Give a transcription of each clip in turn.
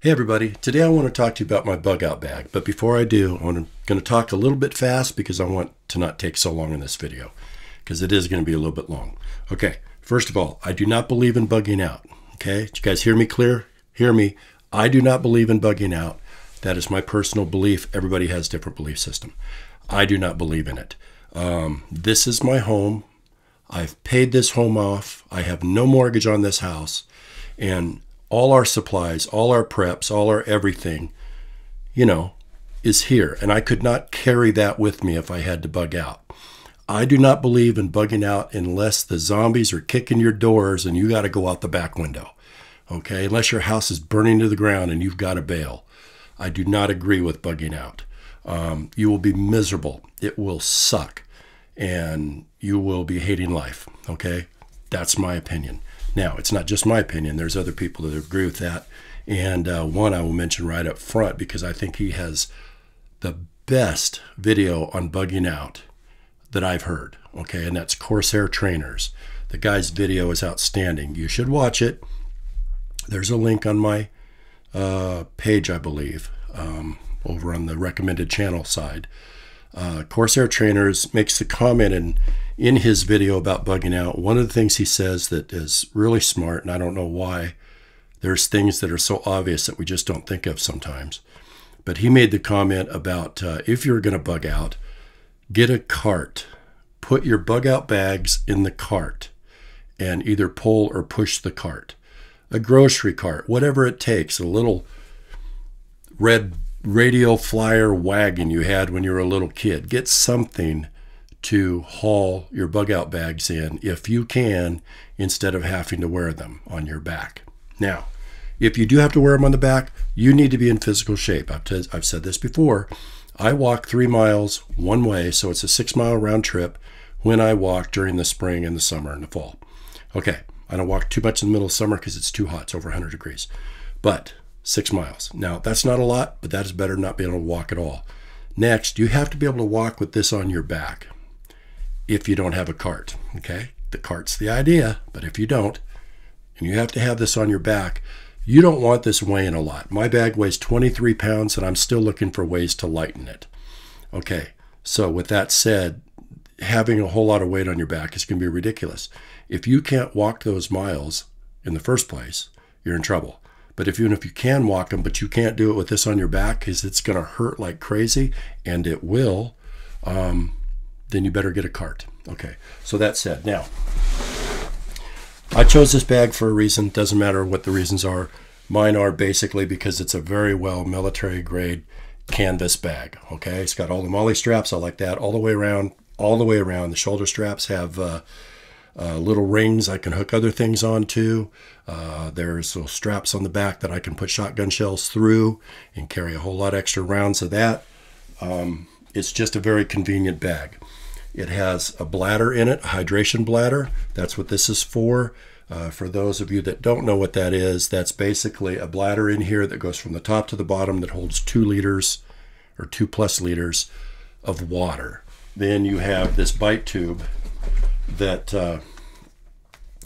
Hey everybody, today I want to talk to you about my bug out bag, but before I do, I'm going to talk a little bit fast because I want to not take so long in this video, because it is going to be a little bit long. Okay, first of all, I do not believe in bugging out. Okay, did you guys hear me clear? Hear me. I do not believe in bugging out. That is my personal belief. Everybody has a different belief system. I do not believe in it. This is my home. I've paid this home off. I have no mortgage on this house, and all our supplies, all our preps, all our everything, is here. And I could not carry that with me if I had to bug out. I do not believe in bugging out unless the zombies are kicking your doors and you got to go out the back window. Okay, unless your house is burning to the ground and you've got to bail. I do not agree with bugging out. You will be miserable. It will suck. And you will be hating life. Okay, that's my opinion. Now, it's not just my opinion. There's other people that agree with that. And one I will mention right up front because I think he has the best video on bugging out that I've heard. Okay, and that's Corsair Trainers. The guy's video is outstanding. You should watch it. There's a link on my page, I believe, over on the recommended channel side. Corsair Trainers makes the comment in his video about bugging out. One of the things he says that is really smart, and I don't know why, there's things that are so obvious that we just don't think of sometimes. But he made the comment about if you're going to bug out, get a cart. Put your bug out bags in the cart and either pull or push the cart. A grocery cart, whatever it takes, a little red radio flyer wagon you had when you were a little kid. Get something to haul your bug out bags in if you can, instead of having to wear them on your back. Now, if you do have to wear them on the back, you need to be in physical shape. I've said this before. I walk 3 miles one way, so it's a 6-mile round trip when I walk during the spring and the summer and the fall. Okay, I don't walk too much in the middle of summer because it's too hot. It's over 100 degrees. But 6 miles. Now, that's not a lot, but that is better than not being able to walk at all. Next, you have to be able to walk with this on your back if you don't have a cart. Okay, the cart's the idea, but if you don't, and you have to have this on your back, you don't want this weighing a lot. My bag weighs 23 pounds, and I'm still looking for ways to lighten it. Okay, so with that said, having a whole lot of weight on your back is going to be ridiculous. If you can't walk those miles in the first place, you're in trouble. But even if you can walk them, but you can't do it with this on your back because it's going to hurt like crazy, and it will, then you better get a cart. Okay, so that said, now, I chose this bag for a reason. Doesn't matter what the reasons are. Mine are basically because it's a very well military grade canvas bag. Okay, it's got all the MOLLE straps. I like that all the way around. All the way around. The shoulder straps have little rings I can hook other things onto. There's little straps on the back that I can put shotgun shells through and carry a whole lot extra rounds of that. It's just a very convenient bag. It has a bladder in it, a hydration bladder. That's what this is for. For those of you that don't know what that is, that's basically a bladder in here that goes from the top to the bottom that holds 2 liters or 2+ liters of water. Then you have this bite tube that,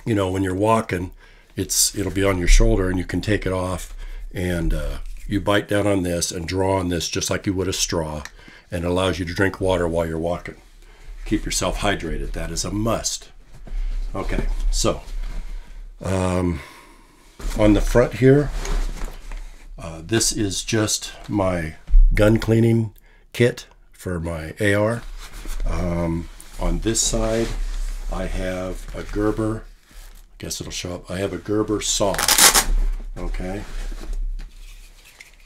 when you're walking, it'll be on your shoulder and you can take it off, and you bite down on this and draw on this just like you would a straw, and it allows you to drink water while you're walking. Keep yourself hydrated. That is a must. Okay, so on the front here, this is just my gun cleaning kit for my AR. On this side, I have a Gerber, I guess it'll show up, I have a Gerber saw, okay,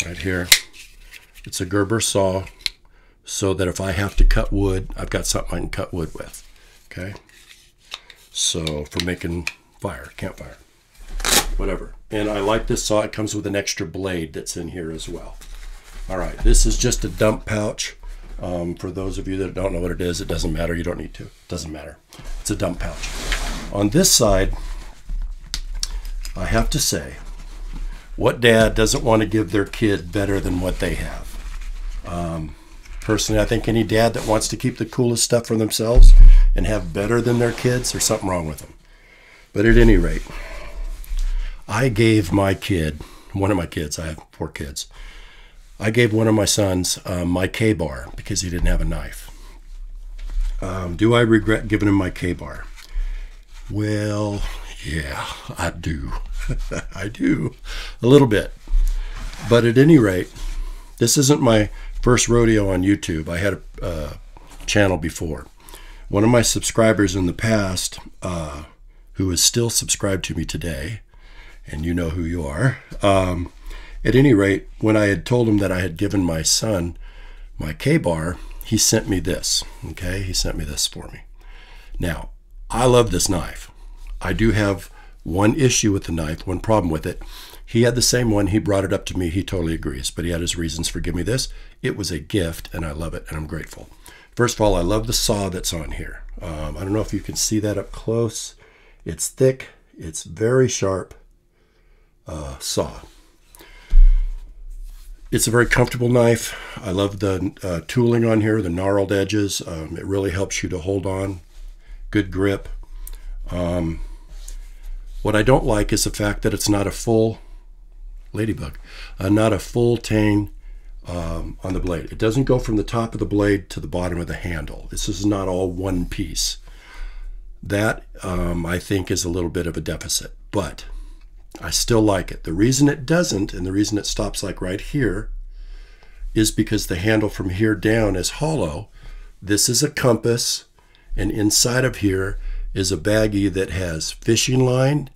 right here. It's a Gerber saw, so that if I have to cut wood, I've got something I can cut wood with, okay? So, for making campfire, whatever. And I like this saw. It comes with an extra blade that's in here as well. All right, this is just a dump pouch. For those of you that don't know what it is, it doesn't matter. You don't need to. It doesn't matter. It's a dump pouch. On this side, I have to say, what dad doesn't want to give their kid better than what they have? Personally, I think any dad that wants to keep the coolest stuff for themselves and have better than their kids, there's something wrong with them. But at any rate, I gave my kid one of my kids, I have 4 kids, I gave one of my sons my K-bar because he didn't have a knife. Do I regret giving him my K-bar? Well, yeah, I do. I do, a little bit. But at any rate, this isn't my first rodeo on YouTube. I had a channel before. One of my subscribers in the past, who is still subscribed to me today, and you know who you are, at any rate, when I had told him that I had given my son my K-bar, he sent me this, okay? He sent me this for me. Now, I love this knife. I do have one issue with the knife, one problem with it. He had the same one. He brought it up to me. He totally agrees, but he had his reasons for giving me this. It was a gift, and I love it, and I'm grateful. First of all, I love the saw that's on here. I don't know if you can see that up close. It's thick. It's very sharp saw. It's a very comfortable knife. I love the tooling on here, the gnarled edges. It really helps you to hold on. Good grip. What I don't like is the fact that it's not a full ladybug, not a full tang on the blade. It doesn't go from the top of the blade to the bottom of the handle. This is not all one piece. That I think is a little bit of a deficit, but I still like it. The reason it doesn't, and the reason it stops like right here, is because the handle from here down is hollow. This is a compass, and inside of here is a baggie that has fishing line,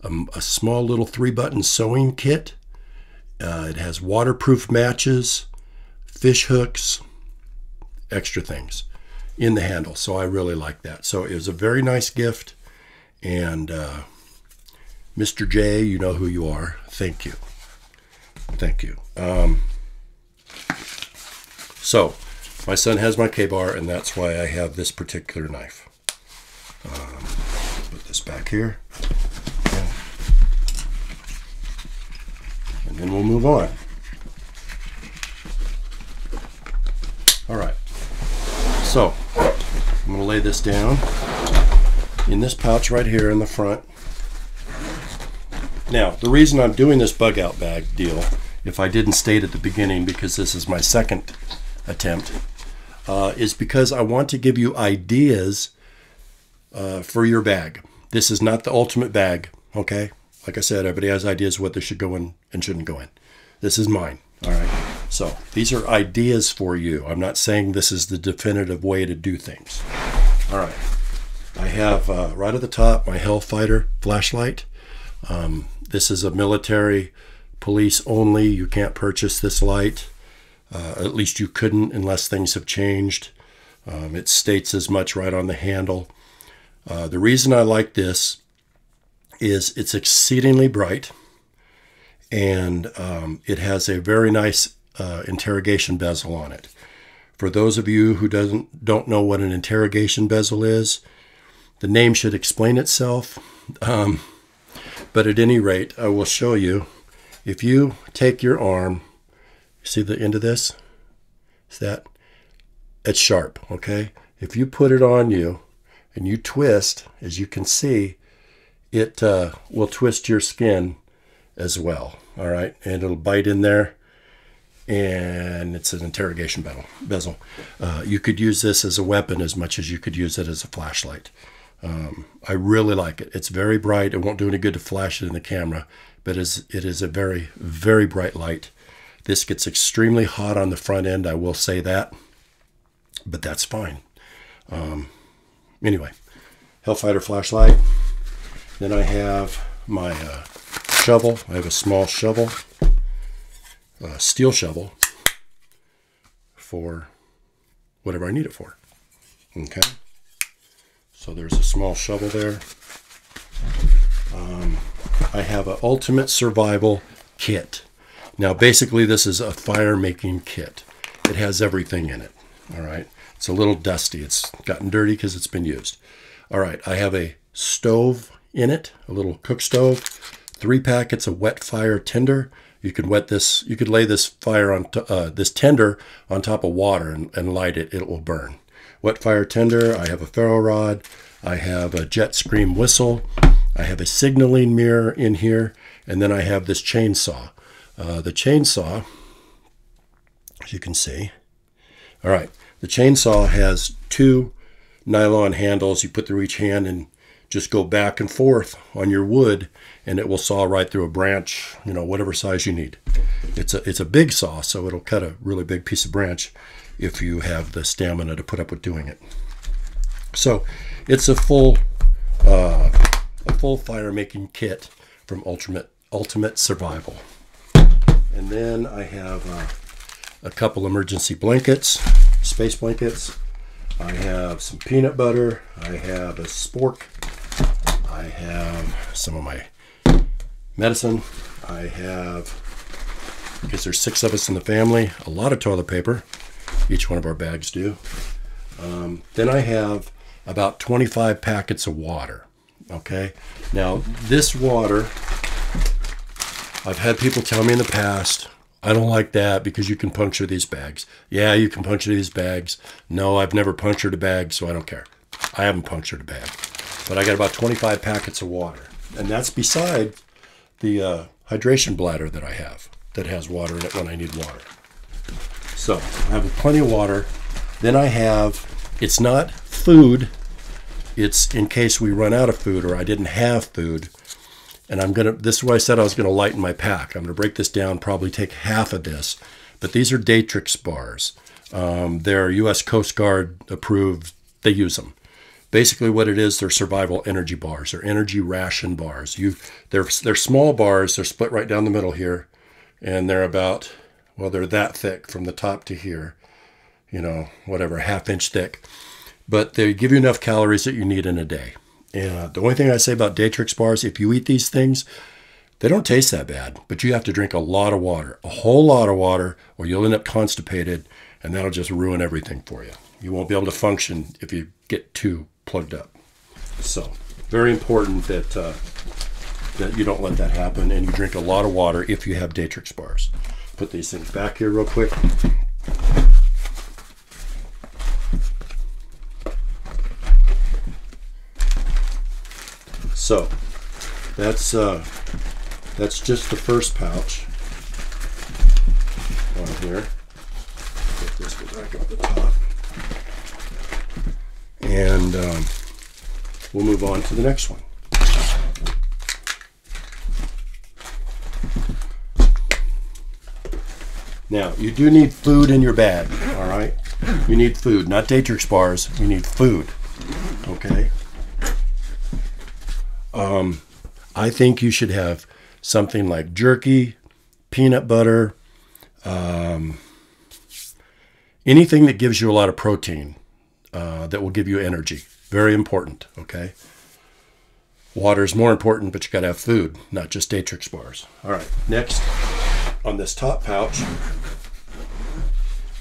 a small little 3-button sewing kit. It has waterproof matches, fish hooks, extra things in the handle. So I really like that. So it was a very nice gift, and Mr. J, you know who you are. Thank you. Thank you. So my son has my K-bar, and that's why I have this particular knife. Put this back here. Okay. And then we'll move on. All right. So I'm going to lay this down in this pouch right here in the front. Now, the reason I'm doing this bug out bag deal, if I didn't state at the beginning, because this is my second attempt, is because I want to give you ideas for your bag. This is not the ultimate bag, okay? Like I said, everybody has ideas what they should go in and shouldn't go in. This is mine, all right? So these are ideas for you. I'm not saying this is the definitive way to do things. All right. I have right at the top my Hellfighter flashlight. This is a military, police only. You can't purchase this light. At least you couldn't unless things have changed. It states as much right on the handle. The reason I like this is it's exceedingly bright, and it has a very nice interrogation bezel on it. For those of you who don't know what an interrogation bezel is, the name should explain itself. But at any rate, I will show you. If you take your arm, see the end of this? Is that? It's sharp, okay? If you put it on you and you twist, as you can see, it will twist your skin as well, all right? And it'll bite in there, and it's an interrogation bezel. You could use this as a weapon as much as you could use it as a flashlight. I really like it. It's very bright. It won't do any good to flash it in the camera, but it is a very, very bright light. This gets extremely hot on the front end, I will say that, but that's fine. Anyway, Hellfighter flashlight. Then I have my shovel. I have a small shovel, steel shovel, for whatever I need it for. Okay. So there's a small shovel there. I have an ultimate survival kit. Now basically this is a fire making kit. It has everything in it. All right. It's a little dusty. It's gotten dirty because it's been used. All right. I have a stove in it, a little cook stove, 3 packets of wet fire tinder. You could wet this. You could lay this fire on this tinder on top of water and light it. It will burn. Wet fire tinder. I have a ferro rod. I have a jet scream whistle. I have a signaling mirror in here, and then I have this chainsaw. The chainsaw, as you can see. All right, the chainsaw has 2 nylon handles. You put through each hand and just go back and forth on your wood, and it will saw right through a branch, you know, whatever size you need. It's a big saw, so it'll cut a really big piece of branch if you have the stamina to put up with doing it. So it's a full fire making kit from Ultimate Survival. And then I have a couple emergency blankets, space blankets. I have some peanut butter. I have a spork. I have some of my medicine. I have, because there's 6 of us in the family, a lot of toilet paper. Each one of our bags do. Then I have about 25 packets of water. Okay. Now this water, I've had people tell me in the past, I don't like that because you can puncture these bags. Yeah, you can puncture these bags. No, I've never punctured a bag, so I don't care. I haven't punctured a bag. But I got about 25 packets of water. And that's beside the hydration bladder that I have that has water in it when I need water. So I have plenty of water. Then I have, it's not food. It's in case we run out of food or I didn't have food. And this is why I said I was going to lighten my pack. I'm going to break this down, probably take half of this. But these are Datrix bars. They're U.S. Coast Guard approved. They use them. Basically what it is, they're survival energy bars. They're energy ration bars. They're small bars. They're split right down the middle here. And they're about, well, they're that thick from the top to here. You know, whatever, ½ inch thick. But they give you enough calories that you need in a day. And the only thing I say about Datrix bars, if you eat these things, they don't taste that bad, but you have to drink a lot of water, a whole lot of water, or you'll end up constipated, and that'll just ruin everything for you. You won't be able to function if you get too plugged up. So, very important that that you don't let that happen, and you drink a lot of water if you have Datrix bars. Put these things back here real quick. So that's just the first pouch on here. Get this back up the top, and we'll move on to the next one. Now you do need food in your bag. All right, you need food, not Datrix bars. You need food. Okay. I think you should have something like jerky, peanut butter, anything that gives you a lot of protein, that will give you energy. Very important, okay? Water is more important, but you got to have food, not just Datrix bars. All right, next on this top pouch,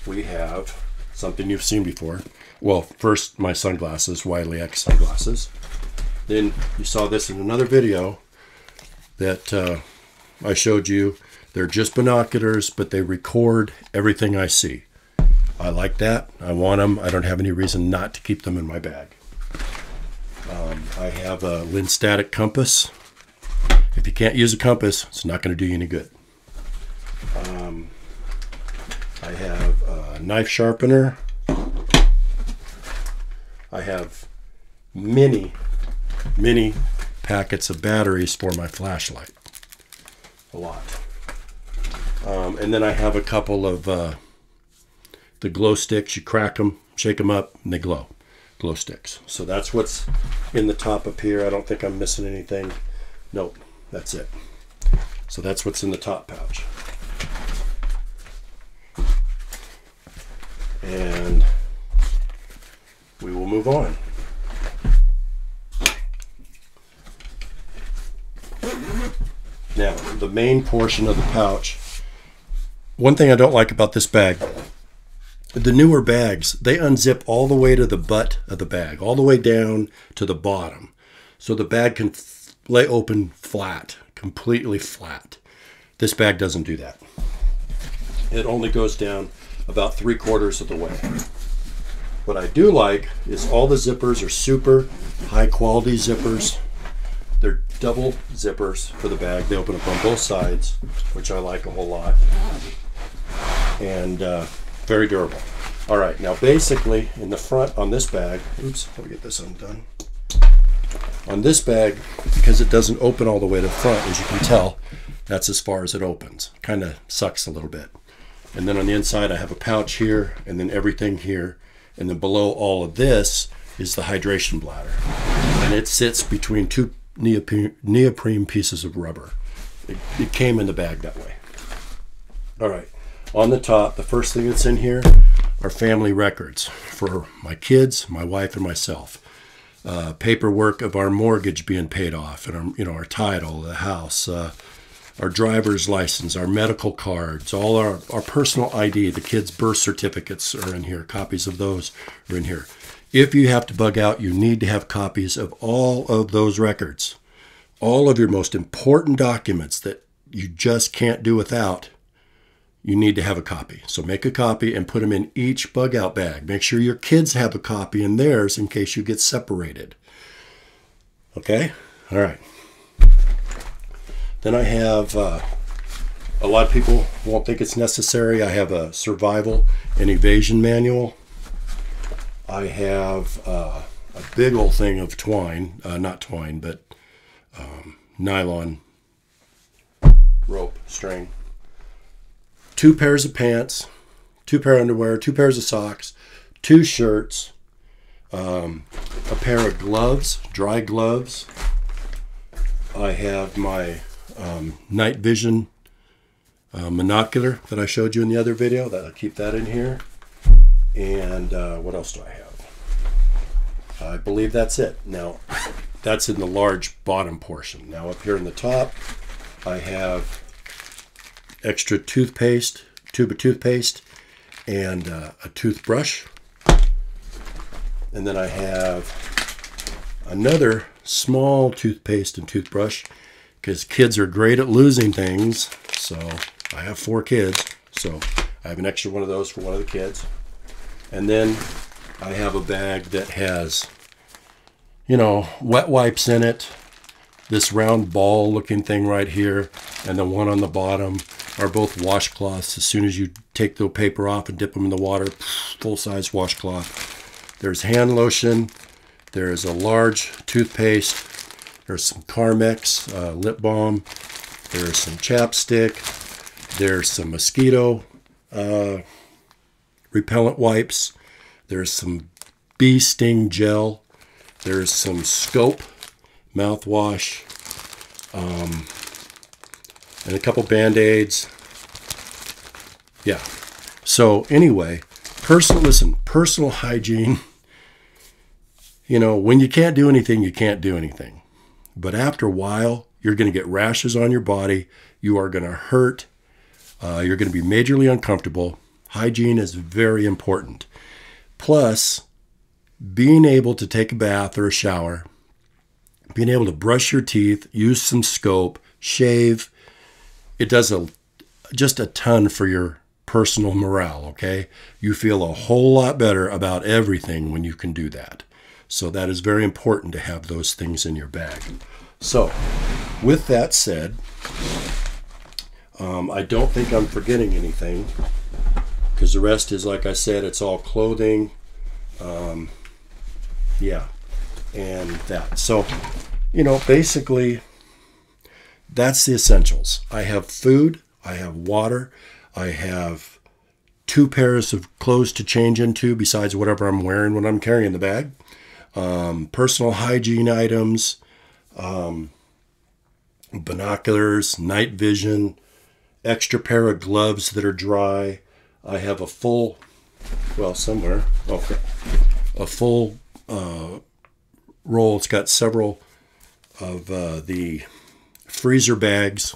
we have something you've seen before. Well, first my sunglasses, Wiley X sunglasses. Then you saw this in another video that I showed you. They're just binoculars, but they record everything I see. I like that. I want them. I don't have any reason not to keep them in my bag. I have a lens-static compass. If you can't use a compass, it's not going to do you any good. I have a knife sharpener. I have many packets of batteries for my flashlight. A lot. And then I have a couple of the glow sticks. You crack them, shake them up, and they glow. Glow sticks. So that's what's in the top up here. I don't think I'm missing anything. Nope, that's it. So that's what's in the top pouch. And we will move on. Now, the main portion of the pouch. One thing I don't like about this bag, the newer bags, they unzip all the way to the butt of the bag, all the way down to the bottom. So the bag can lay open flat, completely flat. This bag doesn't do that. It only goes down about 3/4 of the way. What I do like is all the zippers are super high quality zippers. They're double zippers for the bag. They open up on both sides, which I like a whole lot. And very durable. All right, now basically in the front on this bag, oops, let me get this undone. On this bag, because it doesn't open all the way to the front, as you can tell, that's as far as it opens. Kind of sucks a little bit. And then on the inside, I have a pouch here, and then everything here. And then below all of this is the hydration bladder. And it sits between two neoprene pieces of rubber. It came in the bag that way. All right, on the top, the first thing that's in here are family records for my kids, my wife, and myself. Paperwork of our mortgage being paid off, and our title, the house, our driver's license, our medical cards, all our personal ID, the kids' birth certificates are in here. Copies of those are in here. If you have to bug out, you need to have copies of all of those records. All of your most important documents that you just can't do without, you need to have a copy. So make a copy and put them in each bug out bag. Make sure your kids have a copy in theirs in case you get separated. Okay? All right. Then I have, a lot of people won't think it's necessary. I have a survival and evasion manual. I have a big old thing of twine, not twine, but nylon rope string. 2 pairs of pants, 2 pair of underwear, 2 pairs of socks, 2 shirts, a pair of gloves, dry gloves. I have my night vision monocular that I showed you in the other video. I'll keep that in here. And what else do I have? I believe that's it. Now, that's in the large bottom portion. Now, up here in the top, I have extra toothpaste, tube of toothpaste, and a toothbrush. And then I have another small toothpaste and toothbrush, because kids are great at losing things. So I have 4 kids, so I have an extra one of those for one of the kids. And then I have a bag that has, wet wipes in it, this round ball looking thing right here, and the one on the bottom are both washcloths. As soon as you take the paper off and dip them in the water, full-size washcloth. There's hand lotion. There's a large toothpaste. There's some Carmex lip balm. There's some chapstick. There's some mosquito repellent wipes. There's some bee sting gel. There's some Scope mouthwash. And a couple Band-Aids. Yeah. So anyway, personal hygiene. When you can't do anything, you can't do anything. But after a while, you're going to get rashes on your body. You are going to hurt. You're going to be majorly uncomfortable. Hygiene is very important. Plus, being able to take a bath or a shower, being able to brush your teeth, use some Scope, shave, it does just a ton for your personal morale, okay? You feel a whole lot better about everything when you can do that. So that is very important to have those things in your bag. So, with that said, I don't think I'm forgetting anything, because the rest is, like I said, it's all clothing, yeah, and that. So, basically, that's the essentials. I have food, I have water, I have 2 pairs of clothes to change into besides whatever I'm wearing when I'm carrying the bag. Personal hygiene items, binoculars, night vision, extra pair of gloves that are dry. I have a full, somewhere, okay, a full roll. It's got several of the freezer bags,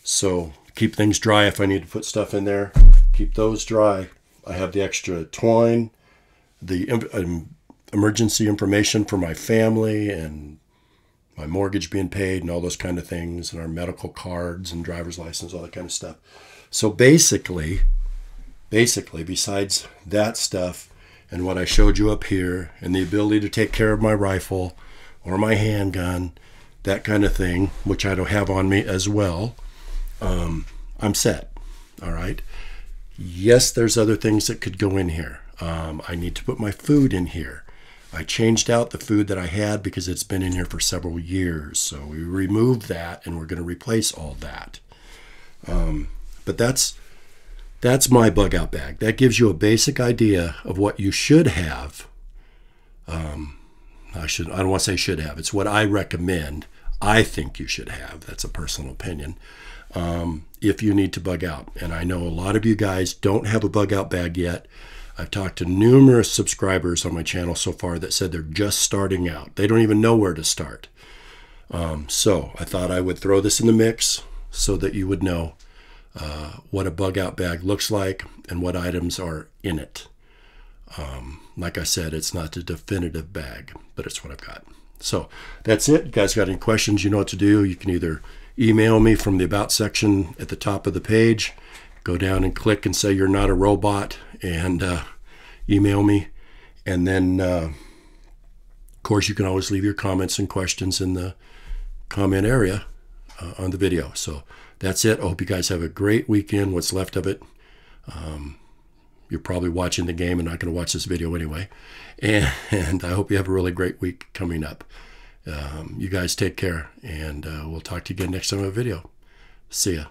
so keep things dry if I need to put stuff in there. Keep those dry. I have the extra twine, the emergency information for my family and my mortgage being paid and all those kind of things, and our medical cards and driver's license, all that kind of stuff. So basically, besides that stuff and what I showed you up here and the ability to take care of my rifle or my handgun, that kind of thing, which I don't have on me as well, I'm set. All right. Yes, there's other things that could go in here. I need to put my food in here. I changed out the food that I had because it's been in here for several years. So we removed that and we're going to replace all that. But that's my bug out bag. That gives you a basic idea of what you should have. I don't want to say should have. It's what I recommend. I think you should have. That's a personal opinion. If you need to bug out. And I know a lot of you guys don't have a bug out bag yet. I've talked to numerous subscribers on my channel so far that said they're just starting out. They don't even know where to start. So I thought I would throw this in the mix so that you would know what a bug out bag looks like and what items are in it. Like I said, it's not the definitive bag, but it's what I've got. So that's it. You guys got any questions, you know what to do. You can either email me from the About section at the top of the page. Go down and click and say you're not a robot and email me. And then, of course, you can always leave your comments and questions in the comment area on the video. So that's it. I hope you guys have a great weekend, what's left of it. You're probably watching the game and not going to watch this video anyway. And I hope you have a really great week coming up. You guys take care, and we'll talk to you again next time on a video. See ya.